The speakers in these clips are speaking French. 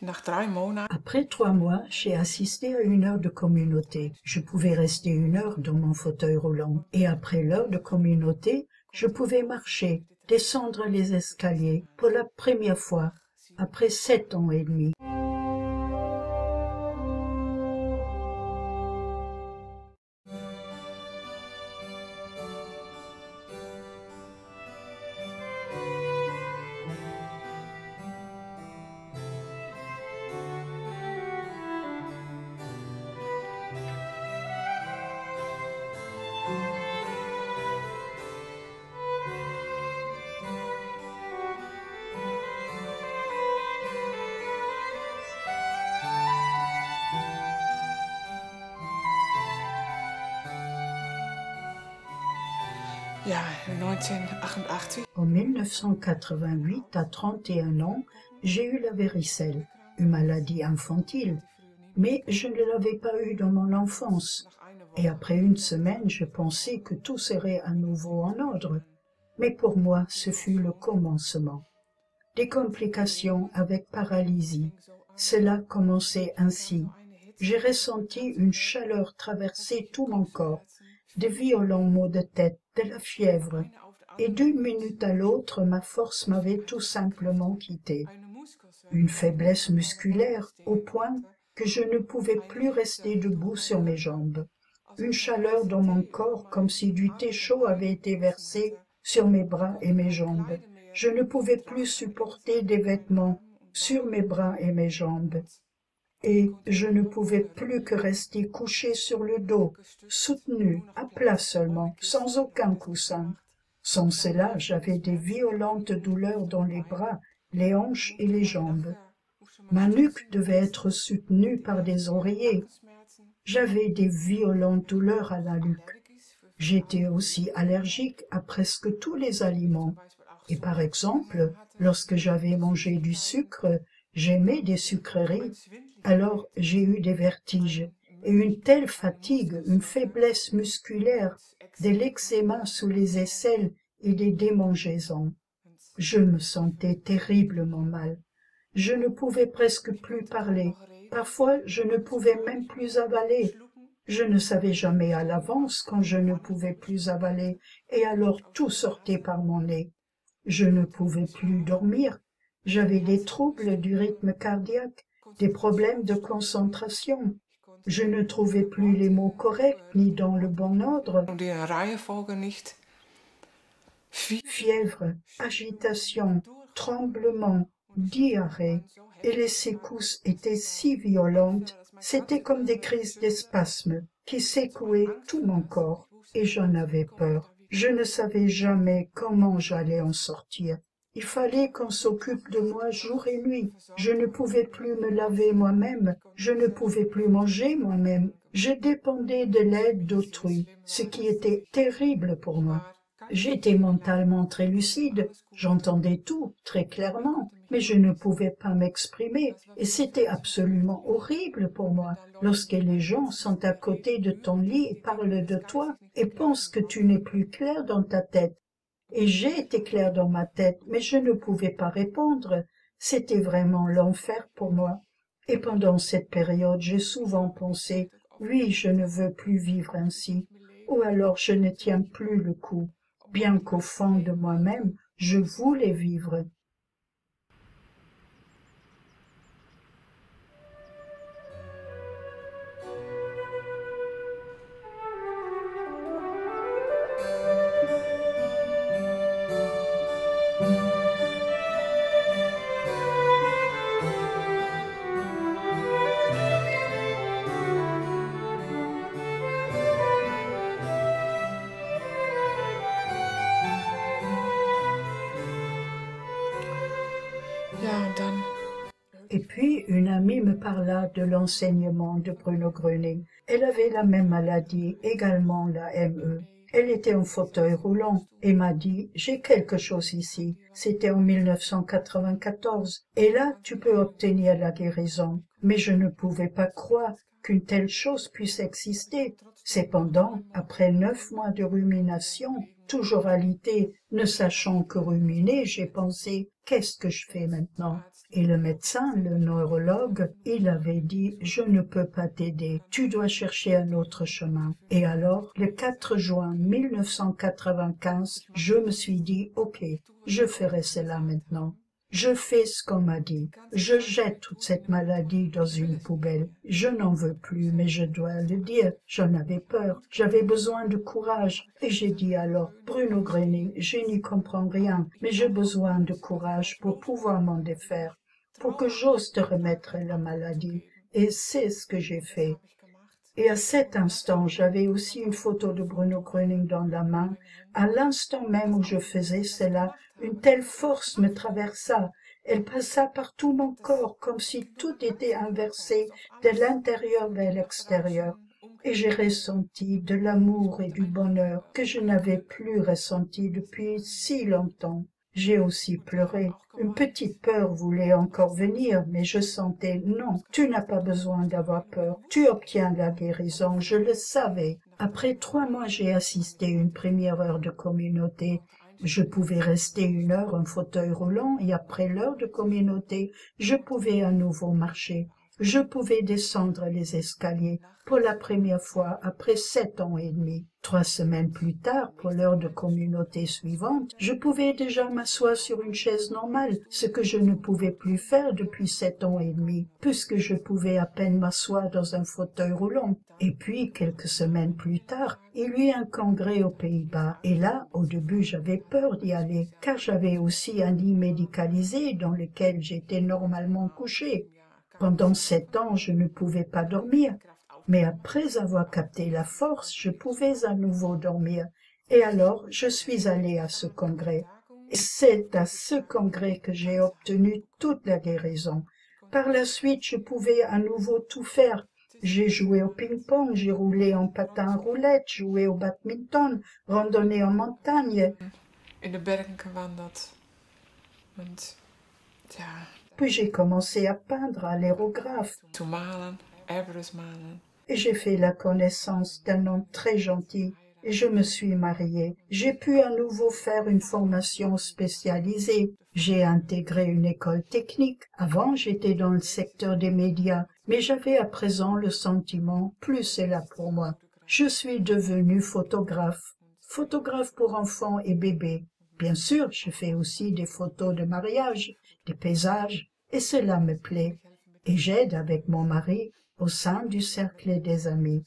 Après 3 mois, j'ai assisté à une heure de communauté. Je pouvais rester 1 heure dans mon fauteuil roulant. Et après l'heure de communauté, je pouvais marcher, descendre les escaliers pour la première fois, après 7 ans et demi. En 1988, à 31 ans, j'ai eu la varicelle, une maladie infantile, mais je ne l'avais pas eue dans mon enfance. Et après 1 semaine, je pensais que tout serait à nouveau en ordre. Mais pour moi, ce fut le commencement. Des complications avec paralysie. Cela commençait ainsi. J'ai ressenti une chaleur traverser tout mon corps, de violents maux de tête, de la fièvre, et d'une minute à l'autre, ma force m'avait tout simplement quitté. Une faiblesse musculaire au point que je ne pouvais plus rester debout sur mes jambes. Une chaleur dans mon corps comme si du thé chaud avait été versé sur mes bras et mes jambes. Je ne pouvais plus supporter des vêtements sur mes bras et mes jambes. Et je ne pouvais plus que rester couché sur le dos, soutenu, à plat seulement, sans aucun coussin. Sans cela, j'avais des violentes douleurs dans les bras, les hanches et les jambes. Ma nuque devait être soutenue par des oreillers. J'avais des violentes douleurs à la nuque. J'étais aussi allergique à presque tous les aliments. Et par exemple, lorsque j'avais mangé du sucre, j'aimais des sucreries, alors j'ai eu des vertiges et une telle fatigue, une faiblesse musculaire, de l'eczéma sous les aisselles et des démangeaisons. Je me sentais terriblement mal. Je ne pouvais presque plus parler. Parfois, je ne pouvais même plus avaler. Je ne savais jamais à l'avance quand je ne pouvais plus avaler, et alors tout sortait par mon nez. Je ne pouvais plus dormir. J'avais des troubles du rythme cardiaque, des problèmes de concentration. Je ne trouvais plus les mots corrects ni dans le bon ordre. Fièvre, agitation, tremblement, diarrhée, et les secousses étaient si violentes, c'était comme des crises d'espasme qui secouaient tout mon corps, et j'en avais peur. Je ne savais jamais comment j'allais en sortir. Il fallait qu'on s'occupe de moi jour et nuit. Je ne pouvais plus me laver moi-même, je ne pouvais plus manger moi-même. Je dépendais de l'aide d'autrui, ce qui était terrible pour moi. J'étais mentalement très lucide, j'entendais tout très clairement, mais je ne pouvais pas m'exprimer, et c'était absolument horrible pour moi, lorsque les gens sont à côté de ton lit et parlent de toi, et pensent que tu n'es plus clair dans ta tête. Et j'ai été clair dans ma tête, mais je ne pouvais pas répondre. C'était vraiment l'enfer pour moi. Et pendant cette période, j'ai souvent pensé, oui, je ne veux plus vivre ainsi, ou alors je ne tiens plus le coup, bien qu'au fond de moi-même, je voulais vivre. Et puis, une amie me parla de l'enseignement de Bruno Gröning. Elle avait la même maladie, également la ME. Elle était en fauteuil roulant et m'a dit « J'ai quelque chose ici ». C'était en 1994. Et là, tu peux obtenir la guérison. Mais je ne pouvais pas croire qu'une telle chose puisse exister. Cependant, après 9 mois de rumination, toujours alité, ne sachant que ruminer, j'ai pensé « Qu'est-ce que je fais maintenant ?» Et le médecin, le neurologue, il avait dit « Je ne peux pas t'aider, tu dois chercher un autre chemin ». Et alors, le 4 juin 1995, je me suis dit « Ok, je ferai cela maintenant ». Je fais ce qu'on m'a dit. Je jette toute cette maladie dans une poubelle. Je n'en veux plus, mais je dois le dire. J'en avais peur. J'avais besoin de courage. Et j'ai dit alors, Bruno Gröning, je n'y comprends rien, mais j'ai besoin de courage pour pouvoir m'en défaire, pour que j'ose te remettre la maladie. Et c'est ce que j'ai fait. Et à cet instant, j'avais aussi une photo de Bruno Gröning dans la main. À l'instant même où je faisais cela, une telle force me traversa. Elle passa par tout mon corps, comme si tout était inversé de l'intérieur vers l'extérieur. Et j'ai ressenti de l'amour et du bonheur que je n'avais plus ressenti depuis si longtemps. J'ai aussi pleuré. Une petite peur voulait encore venir, mais je sentais non, tu n'as pas besoin d'avoir peur. Tu obtiens la guérison, je le savais. Après 3 mois, j'ai assisté à une première heure de communauté. Je pouvais rester 1 heure en fauteuil roulant et après l'heure de communauté, je pouvais à nouveau marcher. Je pouvais descendre les escaliers pour la première fois après 7 ans et demi. 3 semaines plus tard, pour l'heure de communauté suivante, je pouvais déjà m'asseoir sur une chaise normale, ce que je ne pouvais plus faire depuis 7 ans et demi, puisque je pouvais à peine m'asseoir dans un fauteuil roulant. Et puis, quelques semaines plus tard, il y eut un congrès aux Pays-Bas. Et là, au début, j'avais peur d'y aller, car j'avais aussi un lit médicalisé dans lequel j'étais normalement couché. Pendant 7 ans, je ne pouvais pas dormir, mais après avoir capté la force, je pouvais à nouveau dormir. Et alors, je suis allée à ce congrès. Et c'est à ce congrès que j'ai obtenu toute la guérison. Par la suite, je pouvais à nouveau tout faire. J'ai joué au ping-pong, j'ai roulé en patin à roulettes, joué au badminton, randonné en montagne. In de bergen gewandert. Und ja, Puis j'ai commencé à peindre à l'aérographe. zu malen, Airbrush malen. Et j'ai fait la connaissance d'un homme très gentil et je me suis mariée. J'ai pu à nouveau faire une formation spécialisée. J'ai intégré une école technique. Avant, j'étais dans le secteur des médias, mais j'avais à présent le sentiment, plus c'est là pour moi. Je suis devenue photographe. Photographe pour enfants et bébés. Bien sûr, je fais aussi des photos de mariage, des paysages, et cela me plaît. Et j'aide avec mon mari au sein du cercle des amis.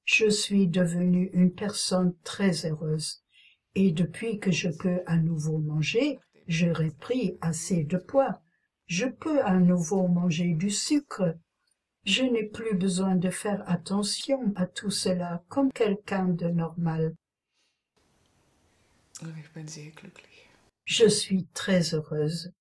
Je suis devenue une personne très heureuse. Et depuis que je peux à nouveau manger, j'aurais pris assez de poids. Je peux à nouveau manger du sucre. Je n'ai plus besoin de faire attention à tout cela comme quelqu'un de normal. Und ich bin sehr glücklich. Je suis très heureuse.